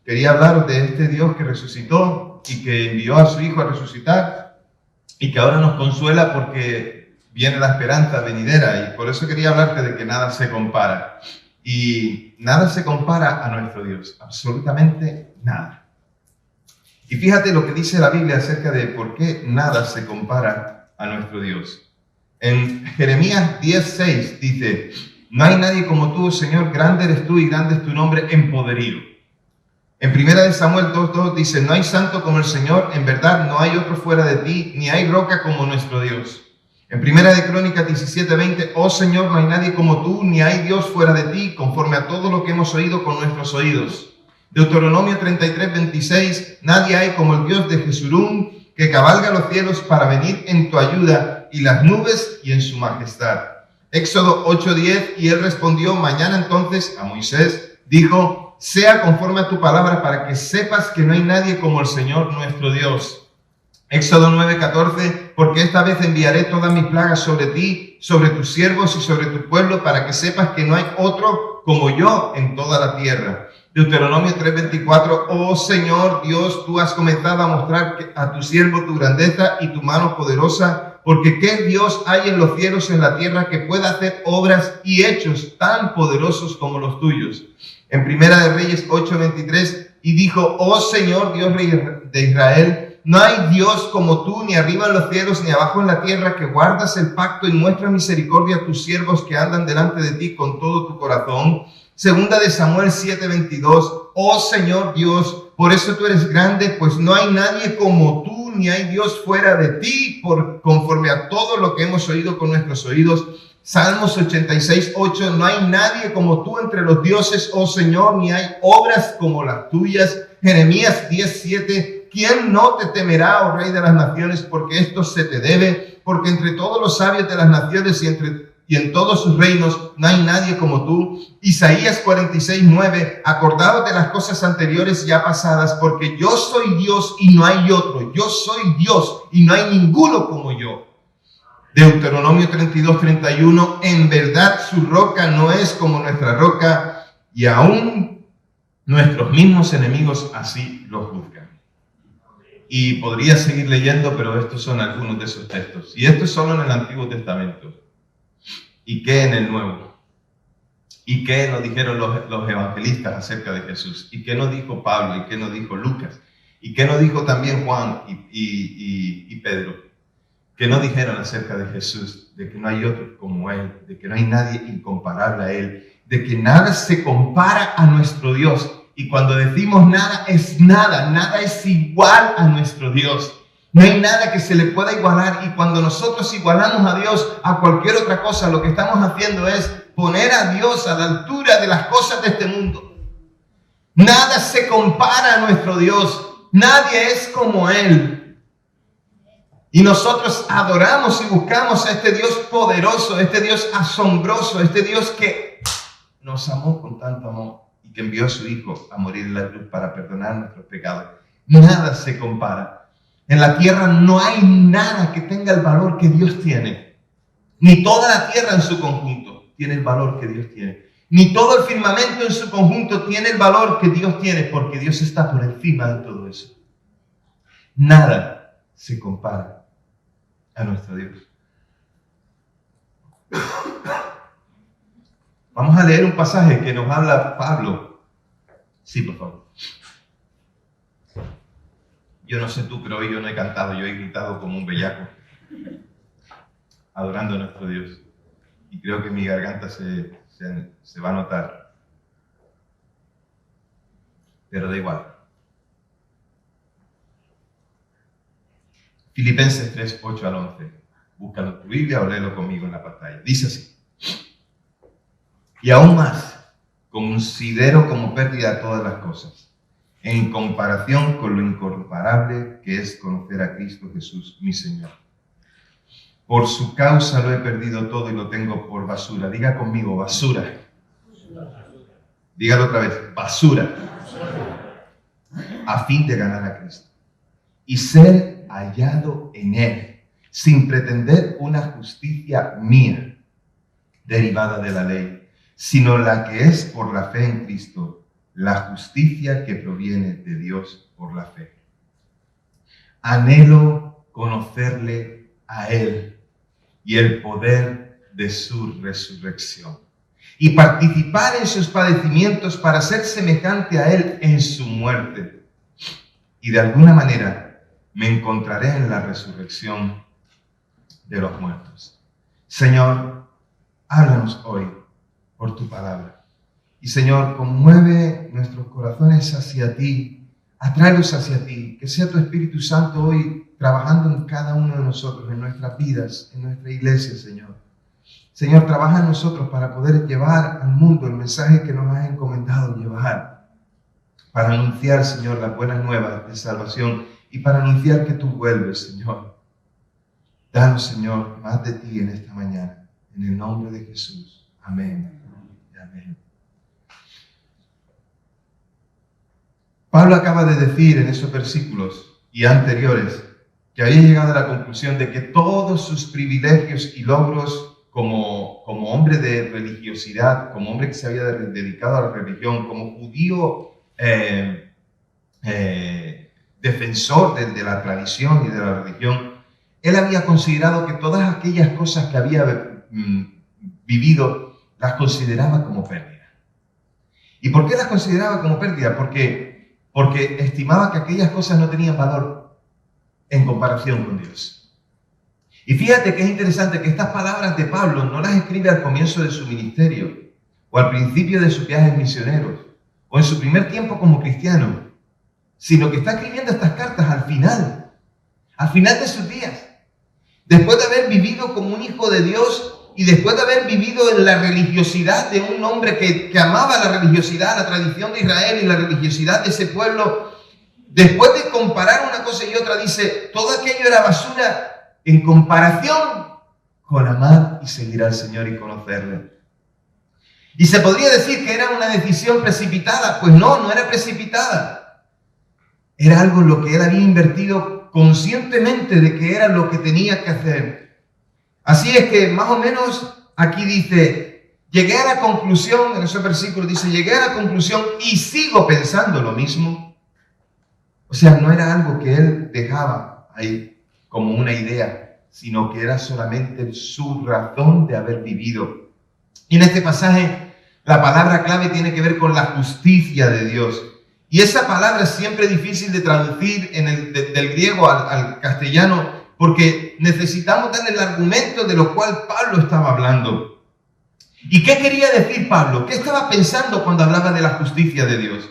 quería hablaros de este Dios que resucitó y que envió a su Hijo a resucitar y que ahora nos consuela porque viene la esperanza venidera, y por eso quería hablarte de que nada se compara. Y nada se compara a nuestro Dios, absolutamente nada. Y fíjate lo que dice la Biblia acerca de por qué nada se compara a nuestro Dios. En Jeremías 10:6 dice: no hay nadie como tú, Señor, grande eres tú y grande es tu nombre en poderío. En 1 Samuel 2:2 dice: no hay santo como el Señor, en verdad no hay otro fuera de ti, ni hay roca como nuestro Dios. En 1 Crónicas 17:20, oh Señor, no hay nadie como tú, ni hay Dios fuera de ti, conforme a todo lo que hemos oído con nuestros oídos. Deuteronomio 33:26, nadie hay como el Dios de Jesurún, que cabalga los cielos para venir en tu ayuda, y las nubes y en su majestad. Éxodo 8:10, y él respondió: mañana entonces a Moisés, dijo: sea conforme a tu palabra, para que sepas que no hay nadie como el Señor nuestro Dios. Éxodo 9:14, porque esta vez enviaré todas mis plagas sobre ti, sobre tus siervos y sobre tu pueblo, para que sepas que no hay otro como yo en toda la tierra. Deuteronomio 3:24, oh Señor Dios, tú has comenzado a mostrar a tu siervo tu grandeza y tu mano poderosa, porque ¿qué Dios hay en los cielos y en la tierra que pueda hacer obras y hechos tan poderosos como los tuyos? En Primera de Reyes 8:23, y dijo: oh Señor Dios de Israel, no hay Dios como tú, ni arriba en los cielos, ni abajo en la tierra, que guardas el pacto y muestras misericordia a tus siervos que andan delante de ti con todo tu corazón. Segunda de Samuel 7:22, oh Señor Dios, por eso tú eres grande, pues no hay nadie como tú, ni hay Dios fuera de ti, conforme a todo lo que hemos oído con nuestros oídos. Salmos 86:8, no hay nadie como tú entre los dioses, oh Señor, ni hay obras como las tuyas. Jeremías 10:7, ¿quién no te temerá, oh Rey de las naciones? Porque esto se te debe, porque entre todos los sabios de las naciones y en todos sus reinos no hay nadie como tú. Isaías 46:9, acordaos de las cosas anteriores ya pasadas, porque yo soy Dios y no hay otro. Yo soy Dios y no hay ninguno como yo. Deuteronomio 32:31, en verdad su roca no es como nuestra roca, y aún nuestros mismos enemigos así lo juzgan. Y podría seguir leyendo, pero estos son algunos de esos textos. Y esto es solo en el Antiguo Testamento. ¿Y qué en el Nuevo? ¿Y qué nos dijeron los evangelistas acerca de Jesús? ¿Y qué nos dijo Pablo? ¿Y qué nos dijo Lucas? ¿Y qué nos dijo también Juan y Pedro? ¿Qué nos dijeron acerca de Jesús? De que no hay otro como Él, de que no hay nadie incomparable a Él, de que nada se compara a nuestro Dios. Y cuando decimos nada es nada, nada es igual a nuestro Dios. No hay nada que se le pueda igualar, y cuando nosotros igualamos a Dios a cualquier otra cosa, lo que estamos haciendo es poner a Dios a la altura de las cosas de este mundo. Nada se compara a nuestro Dios, nadie es como Él. Y nosotros adoramos y buscamos a este Dios poderoso, este Dios asombroso, este Dios que nos amó con tanto amor y que envió a su Hijo a morir en la cruz para perdonar nuestros pecados. Nada se compara. En la tierra no hay nada que tenga el valor que Dios tiene. Ni toda la tierra en su conjunto tiene el valor que Dios tiene. Ni todo el firmamento en su conjunto tiene el valor que Dios tiene, porque Dios está por encima de todo eso. Nada se compara a nuestro Dios. Vamos a leer un pasaje que nos habla Pablo. Sí, por favor. Yo no sé tú, pero hoy yo no he cantado, yo he gritado como un bellaco, adorando a nuestro Dios. Y creo que mi garganta se va a notar. Pero da igual. Filipenses 3:8-11. Búscalo en tu Biblia o léelo conmigo en la pantalla. Dice así: y aún más, considero como pérdida todas las cosas, en comparación con lo incomparable que es conocer a Cristo Jesús, mi Señor. Por su causa lo he perdido todo y lo tengo por basura. Diga conmigo, basura. Dígalo otra vez, basura. A fin de ganar a Cristo y ser hallado en Él, sin pretender una justicia mía, derivada de la ley, sino la que es por la fe en Cristo, la justicia que proviene de Dios por la fe. Anhelo conocerle a Él y el poder de su resurrección, y participar en sus padecimientos para ser semejante a Él en su muerte. Y de alguna manera me encontraré en la resurrección de los muertos. Señor, háblanos hoy por tu palabra. Y Señor, conmueve nuestros corazones hacia ti, atráelos hacia ti, que sea tu Espíritu Santo hoy trabajando en cada uno de nosotros, en nuestras vidas, en nuestra iglesia, Señor. Señor, trabaja en nosotros para poder llevar al mundo el mensaje que nos has encomendado llevar, para anunciar, Señor, las buenas nuevas de salvación y para anunciar que tú vuelves, Señor. Danos, Señor, más de ti en esta mañana, en el nombre de Jesús. Amén. Amén. Pablo acaba de decir en esos versículos y anteriores que había llegado a la conclusión de que todos sus privilegios y logros como hombre de religiosidad, como hombre que se había dedicado a la religión, como judío defensor de la tradición y de la religión, él había considerado que todas aquellas cosas que había vivido las consideraba como pérdida. ¿Y por qué las consideraba como pérdida? Porque estimaba que aquellas cosas no tenían valor en comparación con Dios. Y fíjate que es interesante que estas palabras de Pablo no las escribe al comienzo de su ministerio, o al principio de sus viajes misioneros, o en su primer tiempo como cristiano, sino que está escribiendo estas cartas al final de sus días, después de haber vivido como un hijo de Dios y después de haber vivido en la religiosidad de un hombre que amaba la religiosidad, la tradición de Israel y la religiosidad de ese pueblo. Después de comparar una cosa y otra, dice, todo aquello era basura en comparación con amar y seguir al Señor y conocerle. Y se podría decir que era una decisión precipitada. Pues no era precipitada. Era algo en lo que él había invertido conscientemente de que era lo que tenía que hacer. Así es que más o menos aquí dice, llegué a la conclusión, en ese versículo dice, llegué a la conclusión y sigo pensando lo mismo. O sea, no era algo que él dejaba ahí como una idea, sino que era solamente su razón de haber vivido. Y en este pasaje, la palabra clave tiene que ver con la justicia de Dios. Y esa palabra es siempre difícil de traducir del griego al castellano, porque necesitamos darle el argumento de lo cual Pablo estaba hablando. ¿Y qué quería decir Pablo? ¿Qué estaba pensando cuando hablaba de la justicia de Dios?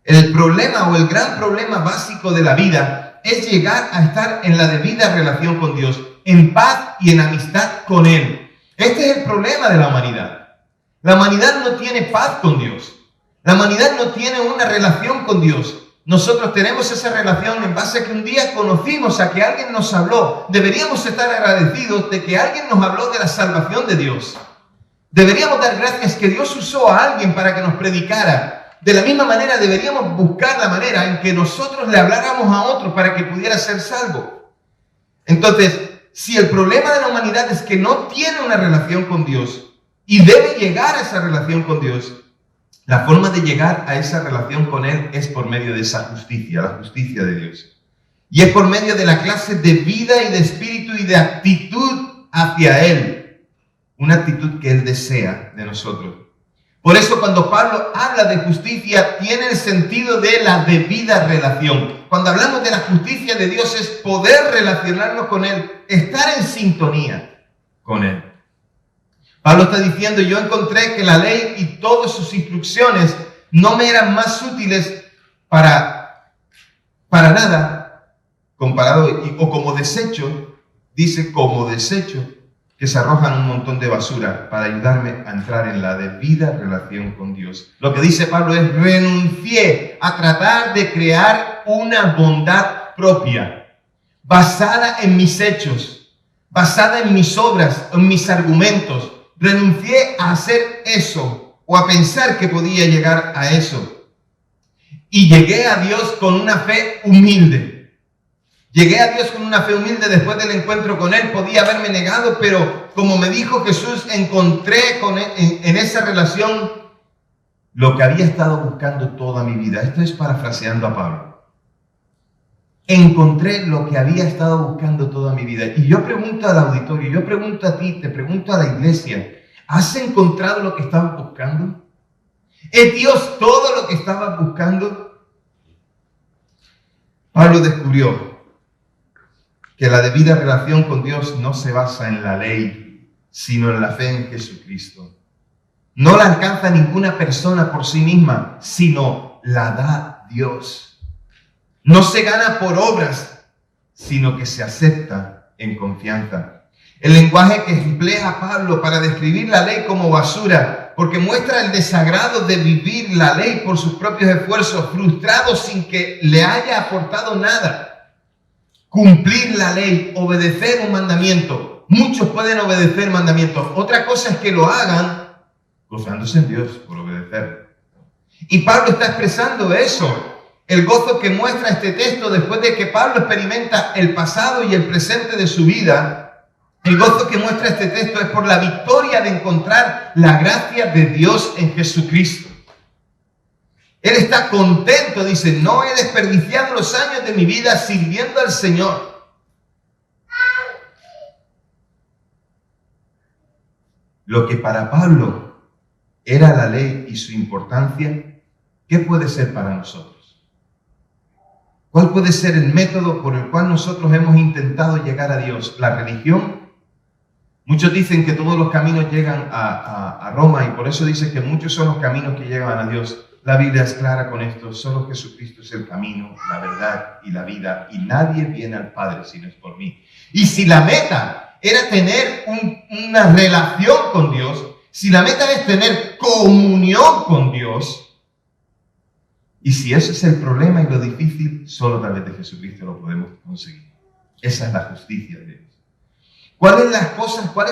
El problema o el gran problema básico de la vida es llegar a estar en la debida relación con Dios, en paz y en amistad con Él. Este es el problema de la humanidad. La humanidad no tiene paz con Dios. La humanidad no tiene una relación con Dios. Nosotros tenemos esa relación en base a que un día conocimos, a que alguien nos habló. Deberíamos estar agradecidos de que alguien nos habló de la salvación de Dios. Deberíamos dar gracias que Dios usó a alguien para que nos predicara. De la misma manera deberíamos buscar la manera en que nosotros le habláramos a otro para que pudiera ser salvo. Entonces, si el problema de la humanidad es que no tiene una relación con Dios y debe llegar a esa relación con Dios, la forma de llegar a esa relación con Él es por medio de esa justicia, la justicia de Dios. Y es por medio de la clase de vida y de espíritu y de actitud hacia Él. Una actitud que Él desea de nosotros. Por eso cuando Pablo habla de justicia, tiene el sentido de la debida relación. Cuando hablamos de la justicia de Dios es poder relacionarnos con Él, estar en sintonía con Él. Pablo está diciendo, yo encontré que la ley y todas sus instrucciones no me eran más útiles para nada, comparado o como desecho, dice como desecho, que se arrojan un montón de basura para ayudarme a entrar en la debida relación con Dios. Lo que dice Pablo es, renuncié a tratar de crear una bondad propia, basada en mis hechos, basada en mis obras, en mis argumentos. Renuncié a hacer eso, o a pensar que podía llegar a eso. Y llegué a Dios con una fe humilde. Llegué a Dios con una fe humilde después del encuentro con Él. Podía haberme negado, pero como me dijo Jesús, encontré en esa relación lo que había estado buscando toda mi vida. Esto es parafraseando a Pablo. Encontré lo que había estado buscando toda mi vida. Y yo pregunto al auditorio, yo pregunto a ti, te pregunto a la iglesia, ¿has encontrado lo que estabas buscando? ¿Es Dios todo lo que estabas buscando? Pablo descubrió que la debida relación con Dios no se basa en la ley, sino en la fe en Jesucristo. No la alcanza ninguna persona por sí misma, sino la da Dios. No se gana por obras, sino que se acepta en confianza. El lenguaje que emplea Pablo para describir la ley como basura, porque muestra el desagrado de vivir la ley por sus propios esfuerzos, frustrado sin que le haya aportado nada. Cumplir la ley, obedecer un mandamiento. Muchos pueden obedecer mandamientos. Otra cosa es que lo hagan gozándose en Dios por obedecer. Y Pablo está expresando eso. El gozo que muestra este texto después de que Pablo experimenta el pasado y el presente de su vida, el gozo que muestra este texto es por la victoria de encontrar la gracia de Dios en Jesucristo. Él está contento, dice, no he desperdiciado los años de mi vida sirviendo al Señor. Lo que para Pablo era la ley y su importancia, ¿qué puede ser para nosotros? ¿Cuál puede ser el método por el cual nosotros hemos intentado llegar a Dios? ¿La religión? Muchos dicen que todos los caminos llegan a Roma y por eso dicen que muchos son los caminos que llegan a Dios. La Biblia es clara con esto. Solo Jesucristo es el camino, la verdad y la vida. Y nadie viene al Padre si no es por mí. Y si la meta era tener una relación con Dios, si la meta es tener comunión con Dios, y si ese es el problema y lo difícil, solo a través de Jesucristo lo podemos conseguir. Esa es la justicia de Dios. ¿Cuáles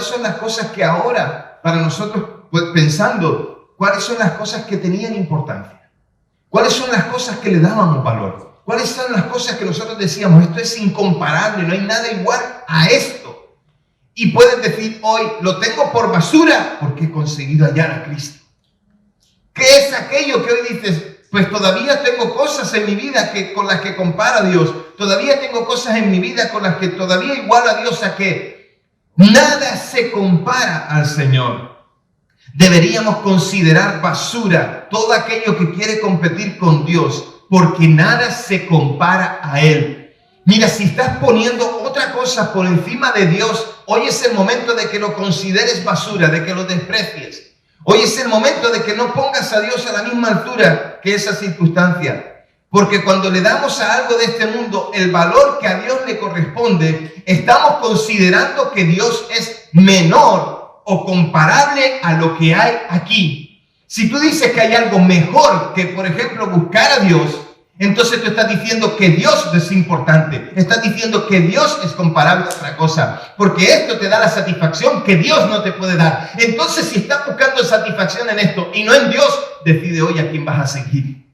son las cosas que ahora, para nosotros, pues, pensando, cuáles son las cosas que tenían importancia? ¿Cuáles son las cosas que le dábamos valor? ¿Cuáles son las cosas que nosotros decíamos, esto es incomparable, no hay nada igual a esto? Y puedes decir hoy, lo tengo por basura porque he conseguido hallar a Cristo. ¿Qué es aquello que hoy dices? Pues todavía tengo cosas en mi vida con las que compara a Dios. Todavía tengo cosas en mi vida con las que todavía iguala a Dios a que nada se compara al Señor. Deberíamos considerar basura todo aquello que quiere competir con Dios, porque nada se compara a Él. Mira, si estás poniendo otra cosa por encima de Dios, hoy es el momento de que lo consideres basura, de que lo desprecies. Hoy es el momento de que no pongas a Dios a la misma altura que esa circunstancia. Porque cuando le damos a algo de este mundo el valor que a Dios le corresponde, estamos considerando que Dios es menor o comparable a lo que hay aquí. Si tú dices que hay algo mejor que, por ejemplo, buscar a Dios, entonces tú estás diciendo que Dios es importante. Estás diciendo que Dios es comparable a otra cosa. Porque esto te da la satisfacción que Dios no te puede dar. Entonces, si estás buscando satisfacción en esto y no en Dios, decide hoy a quién vas a seguir.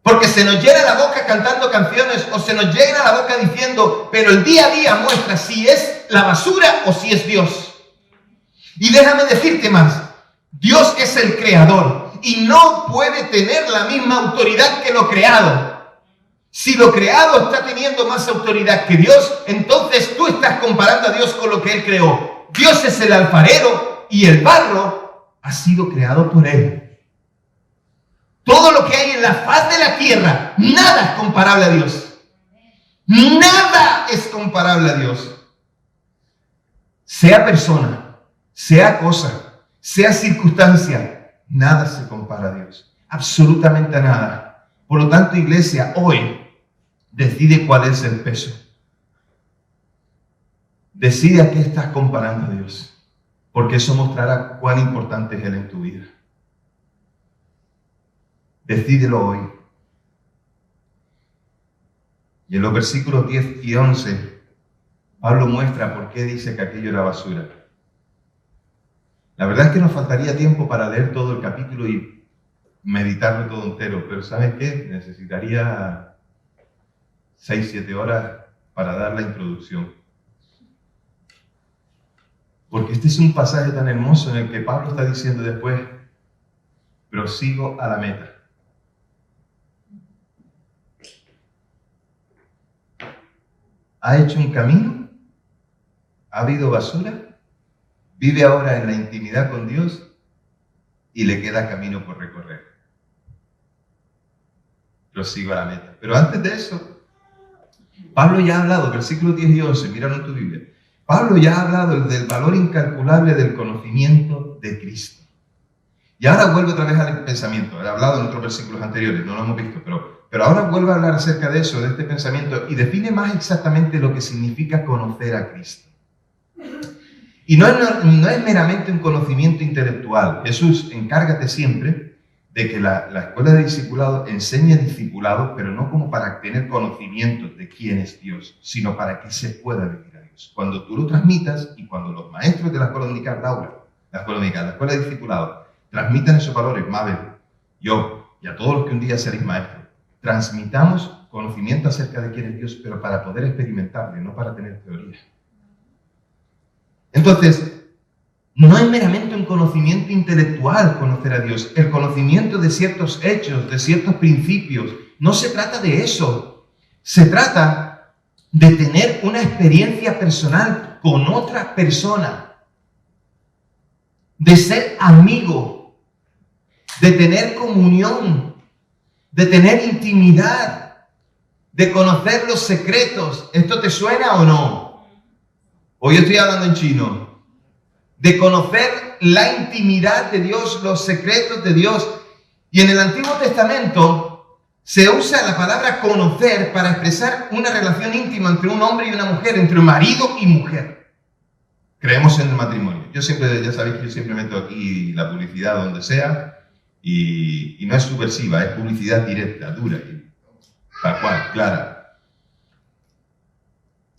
Porque se nos llena la boca cantando canciones o se nos llena la boca diciendo, pero el día a día muestra si es la basura o si es Dios. Y déjame decirte más. Dios es el creador. Y no puede tener la misma autoridad que lo creado. Si lo creado está teniendo más autoridad que Dios, entonces tú estás comparando a Dios con lo que Él creó. Dios es el alfarero y el barro ha sido creado por Él. Todo lo que hay en la faz de la tierra, nada es comparable a Dios. Nada es comparable a Dios. Sea persona, sea cosa, sea circunstancia, nada se compara a Dios, absolutamente nada. Por lo tanto, iglesia, hoy decide cuál es el peso. Decide a qué estás comparando a Dios, porque eso mostrará cuán importante es Él en tu vida. Decídelo hoy. Y en los versículos 10 y 11, Pablo muestra por qué dice que aquello era basura. La verdad es que nos faltaría tiempo para leer todo el capítulo y meditarlo todo entero, pero ¿sabes qué? Necesitaría 6-7 horas para dar la introducción. Porque este es un pasaje tan hermoso en el que Pablo está diciendo después, prosigo a la meta. Ha hecho un camino, ha habido basura, vive ahora en la intimidad con Dios y le queda camino por recorrer. Prosigo a la meta. Pero antes de eso, Pablo ya ha hablado, versículos 10 y 11, míralo en tu Biblia. Pablo ya ha hablado del valor incalculable del conocimiento de Cristo. Y ahora vuelve otra vez al pensamiento. He hablado en otros versículos anteriores, no lo hemos visto, pero ahora vuelve a hablar acerca de eso, de este pensamiento, y define más exactamente lo que significa conocer a Cristo. Y no es meramente un conocimiento intelectual. Jesús, encárgate siempre de que la escuela de discipulado enseñe discipulado, pero no como para tener conocimiento de quién es Dios, sino para que se pueda vivir a Dios. Cuando tú lo transmitas y cuando los maestros de la escuela dominical, la escuela de discipulado, transmitan esos valores, Mabel, yo y a todos los que un día seréis maestros, transmitamos conocimiento acerca de quién es Dios, pero para poder experimentarle, no para tener teoría. Entonces, no es meramente un conocimiento intelectual conocer a Dios, el conocimiento de ciertos hechos, de ciertos principios. No se trata de eso. Se trata de tener una experiencia personal con otra persona, de ser amigo, de tener comunión, de tener intimidad, de conocer los secretos. ¿Esto te suena o no? Hoy estoy hablando en chino. De conocer la intimidad de Dios, los secretos de Dios. Y en el Antiguo Testamento se usa la palabra conocer para expresar una relación íntima entre un hombre y una mujer, entre marido y mujer. Creemos en el matrimonio. Ya sabéis que yo siempre meto aquí la publicidad donde sea y no es subversiva, es publicidad directa, dura, tal cual, clara.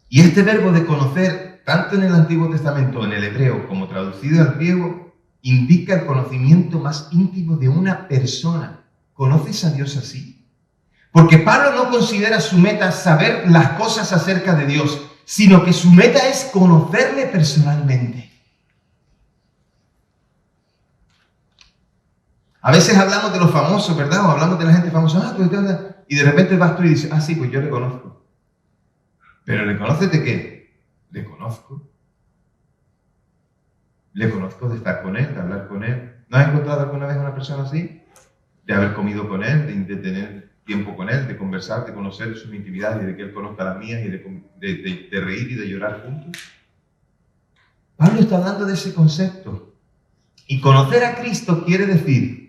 Y este verbo de conocer, tanto en el Antiguo Testamento, en el hebreo, como traducido al griego, indica el conocimiento más íntimo de una persona. ¿Conoces a Dios así? Porque Pablo no considera su meta saber las cosas acerca de Dios, sino que su meta es conocerle personalmente. A veces hablamos de los famosos, ¿verdad? O hablamos de la gente famosa, y de repente vas tú y dices, sí, pues yo le conozco. ¿Pero le conoces de qué? Le conozco. Le conozco de estar con él, de hablar con él. ¿No has encontrado alguna vez a una persona así? De haber comido con él, de tener tiempo con él, de conversar, de conocer sus intimidades y de que él conozca las mías y de reír y de llorar juntos. Pablo está hablando de ese concepto. Y conocer a Cristo quiere decir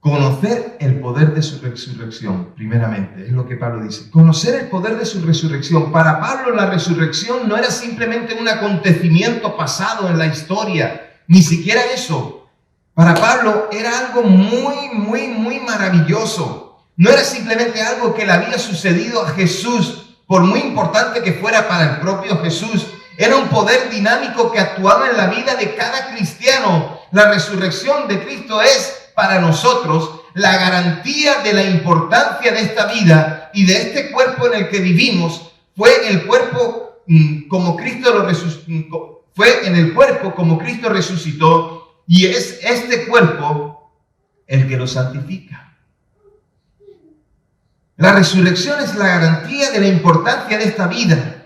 conocer el poder de su resurrección, primeramente, es lo que Pablo dice. Conocer el poder de su resurrección. Para Pablo la resurrección no era simplemente un acontecimiento pasado en la historia, ni siquiera eso. Para Pablo era algo muy maravilloso. No era simplemente algo que le había sucedido a Jesús, por muy importante que fuera para el propio Jesús. Era un poder dinámico que actuaba en la vida de cada cristiano. La resurrección de Cristo es para nosotros la garantía de la importancia de esta vida y de este cuerpo en el que vivimos. Fue el cuerpo como Cristo lo resucitó, fue en el cuerpo como Cristo resucitó, y es este cuerpo el que lo santifica. La resurrección es la garantía de la importancia de esta vida.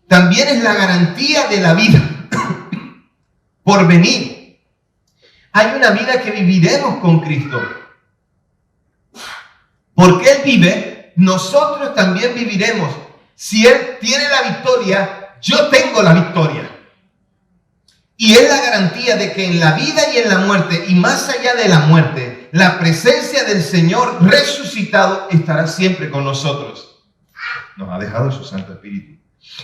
También es la garantía de la vida por venir. Hay una vida que viviremos con Cristo. Porque Él vive, nosotros también viviremos. Si Él tiene la victoria, yo tengo la victoria. Y es la garantía de que en la vida y en la muerte, y más allá de la muerte, la presencia del Señor resucitado estará siempre con nosotros. Nos ha dejado su Santo Espíritu.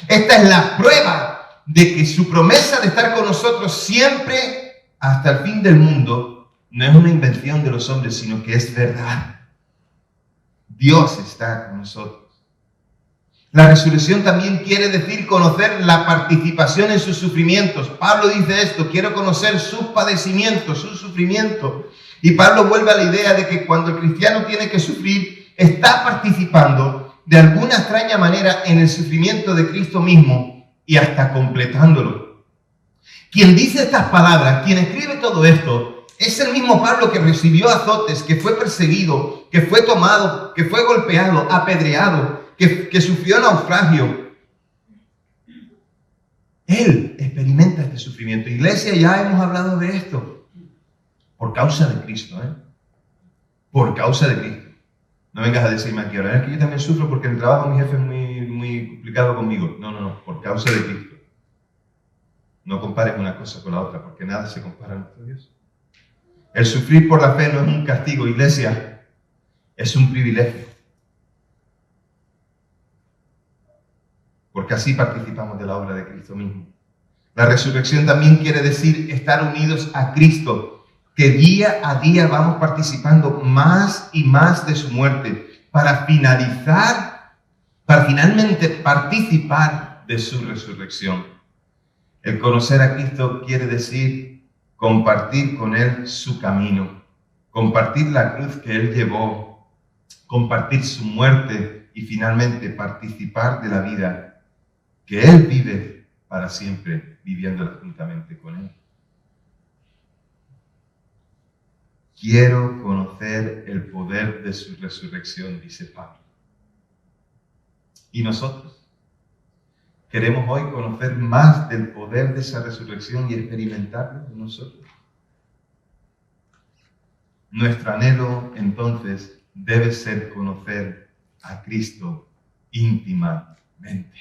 Esta es la prueba de que su promesa de estar con nosotros siempre hasta el fin del mundo no es una invención de los hombres, sino que es verdad. Dios está con nosotros. La resurrección también quiere decir conocer la participación en sus sufrimientos. Pablo dice esto, quiero conocer sus padecimientos, su sufrimiento. Y Pablo vuelve a la idea de que cuando el cristiano tiene que sufrir, está participando de alguna extraña manera en el sufrimiento de Cristo mismo y hasta completándolo. Quien dice estas palabras, quien escribe todo esto, es el mismo Pablo que recibió azotes, que fue perseguido, que fue tomado, que fue golpeado, apedreado, que sufrió naufragio. Él experimenta este sufrimiento. Iglesia, ya hemos hablado de esto. Por causa de Cristo, Por causa de Cristo. No vengas a decirme aquí ahora, es que yo también sufro porque en el trabajo mi jefe es muy complicado conmigo. No, por causa de Cristo. No compares una cosa con la otra, porque nada se compara a nuestro Dios. El sufrir por la fe no es un castigo, iglesia, es un privilegio. Porque así participamos de la obra de Cristo mismo. La resurrección también quiere decir estar unidos a Cristo, que día a día vamos participando más y más de su muerte, para finalmente participar de su resurrección. El conocer a Cristo quiere decir compartir con Él su camino, compartir la cruz que Él llevó, compartir su muerte y finalmente participar de la vida que Él vive para siempre, viviéndola juntamente con Él. Quiero conocer el poder de su resurrección, dice Pablo. ¿Y nosotros? ¿Queremos hoy conocer más del poder de esa resurrección y experimentarlo en nosotros? Nuestro anhelo, entonces, debe ser conocer a Cristo íntimamente.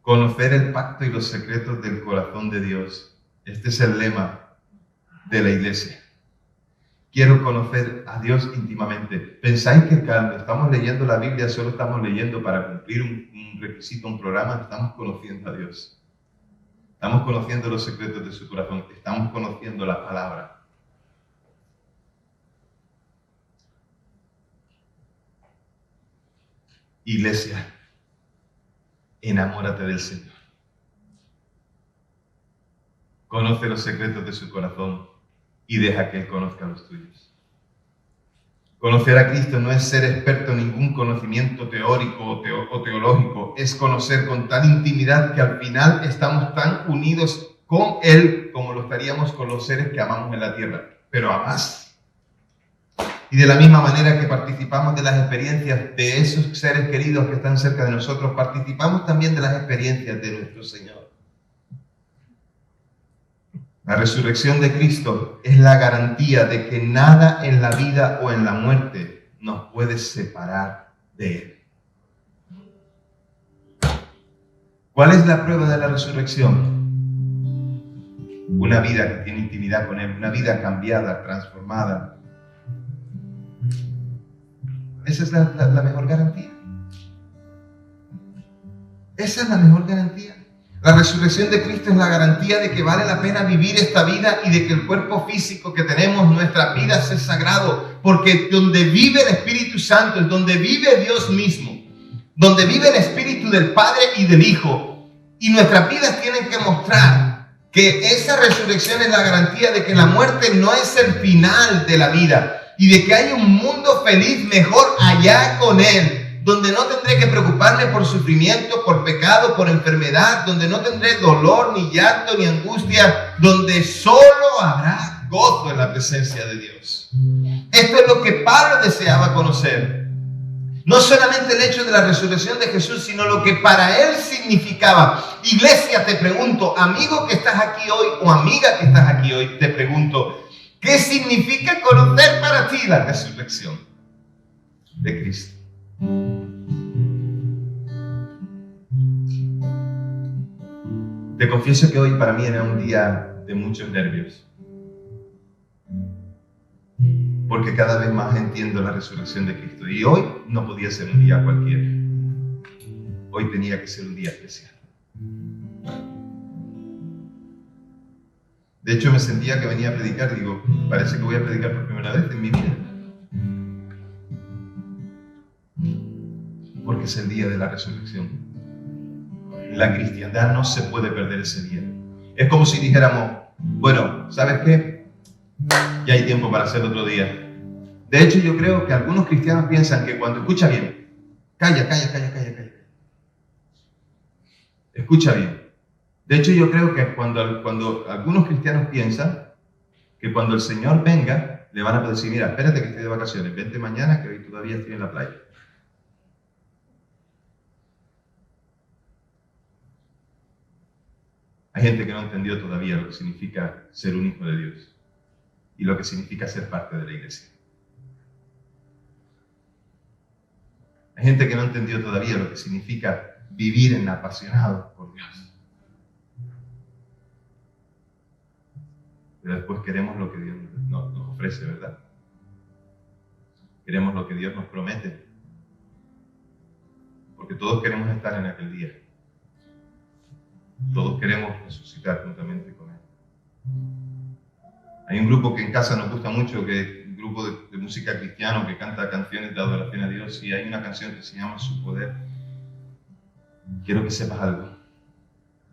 Conocer el pacto y los secretos del corazón de Dios. Este es el lema de la iglesia. Quiero conocer a Dios íntimamente. ¿Pensáis que cuando estamos leyendo la Biblia solo estamos leyendo para cumplir un requisito, un programa? Estamos conociendo a Dios. Estamos conociendo los secretos de su corazón. Estamos conociendo la palabra. Iglesia, enamórate del Señor. Conoce los secretos de su corazón y deja que Él conozca los tuyos. Conocer a Cristo no es ser experto en ningún conocimiento teórico o teológico, es conocer con tal intimidad que al final estamos tan unidos con Él como lo estaríamos con los seres que amamos en la tierra, pero a más. Y de la misma manera que participamos de las experiencias de esos seres queridos que están cerca de nosotros, participamos también de las experiencias de nuestro Señor. La resurrección de Cristo es la garantía de que nada en la vida o en la muerte nos puede separar de Él. ¿Cuál es la prueba de la resurrección? Una vida que tiene intimidad con Él, una vida cambiada, transformada. Esa es la mejor garantía. Esa es la mejor garantía. La resurrección de Cristo es la garantía de que vale la pena vivir esta vida y de que el cuerpo físico que tenemos, nuestras vidas, es sagrado. Porque donde vive el Espíritu Santo es donde vive Dios mismo. Donde vive el Espíritu del Padre y del Hijo. Y nuestras vidas tienen que mostrar que esa resurrección es la garantía de que la muerte no es el final de la vida. Y de que hay un mundo feliz mejor allá con Él. Donde no tendré que preocuparme por sufrimiento, por pecado, por enfermedad, donde no tendré dolor, ni llanto, ni angustia, donde solo habrá gozo en la presencia de Dios. Esto es lo que Pablo deseaba conocer. No solamente el hecho de la resurrección de Jesús, sino lo que para él significaba. Iglesia, te pregunto, amigo que estás aquí hoy, o amiga que estás aquí hoy, te pregunto, ¿qué significa conocer para ti la resurrección de Cristo? Te confieso que hoy para mí era un día de muchos nervios, porque cada vez más entiendo la resurrección de Cristo, y hoy no podía ser un día cualquiera. Hoy tenía que ser un día especial. De hecho, me sentía que venía a predicar, digo, parece que voy a predicar por primera vez en mi vida, porque es el día de la resurrección. La cristiandad no se puede perder ese día. Es como si dijéramos, bueno, ¿sabes qué? Ya hay tiempo para hacer otro día. De hecho, yo creo que algunos cristianos piensan que cuando escucha bien, calla. Escucha bien. De hecho, yo creo que cuando algunos cristianos piensan que cuando el Señor venga, le van a decir, mira, espérate que estoy de vacaciones, vente mañana que hoy todavía estoy en la playa. Hay gente que no entendió todavía lo que significa ser un hijo de Dios y lo que significa ser parte de la iglesia. Hay gente que no entendió todavía lo que significa vivir en apasionado por Dios. Pero después queremos lo que Dios nos ofrece, ¿verdad? Queremos lo que Dios nos promete. Porque todos queremos estar en aquel día. Todos queremos resucitar juntamente con Él. Hay un grupo que en casa nos gusta mucho, que es un grupo de música cristiano que canta canciones de adoración a Dios, y hay una canción que se llama Su Poder. Quiero que sepas algo.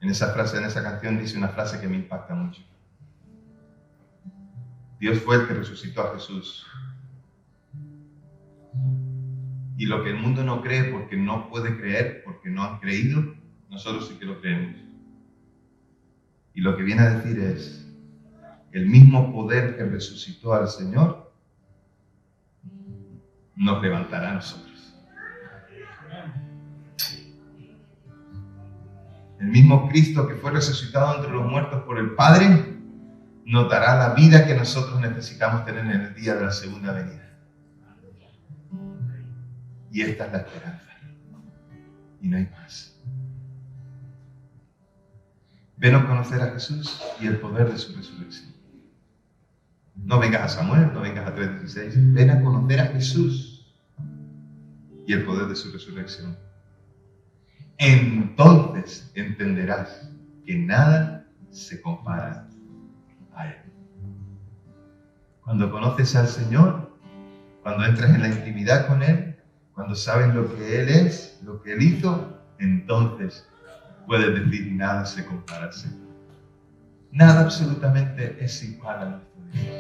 En esa canción dice una frase que me impacta mucho. Dios fue el que resucitó a Jesús. Y lo que el mundo no cree porque no puede creer, porque no han creído, nosotros sí que lo creemos. Y lo que viene a decir es, el mismo poder que resucitó al Señor nos levantará a nosotros. El mismo Cristo que fue resucitado entre los muertos por el Padre nos dará la vida que nosotros necesitamos tener en el día de la segunda venida. Y esta es la esperanza. Y no hay más. Ven a conocer a Jesús y el poder de su resurrección. No vengas a Samuel, no vengas a 3:16. Ven a conocer a Jesús y el poder de su resurrección. Entonces entenderás que nada se compara a Él. Cuando conoces al Señor, cuando entras en la intimidad con Él, cuando sabes lo que Él es, lo que Él hizo, entonces puedes decir nada se compara al Señor. Nada absolutamente es igual a nuestro Dios.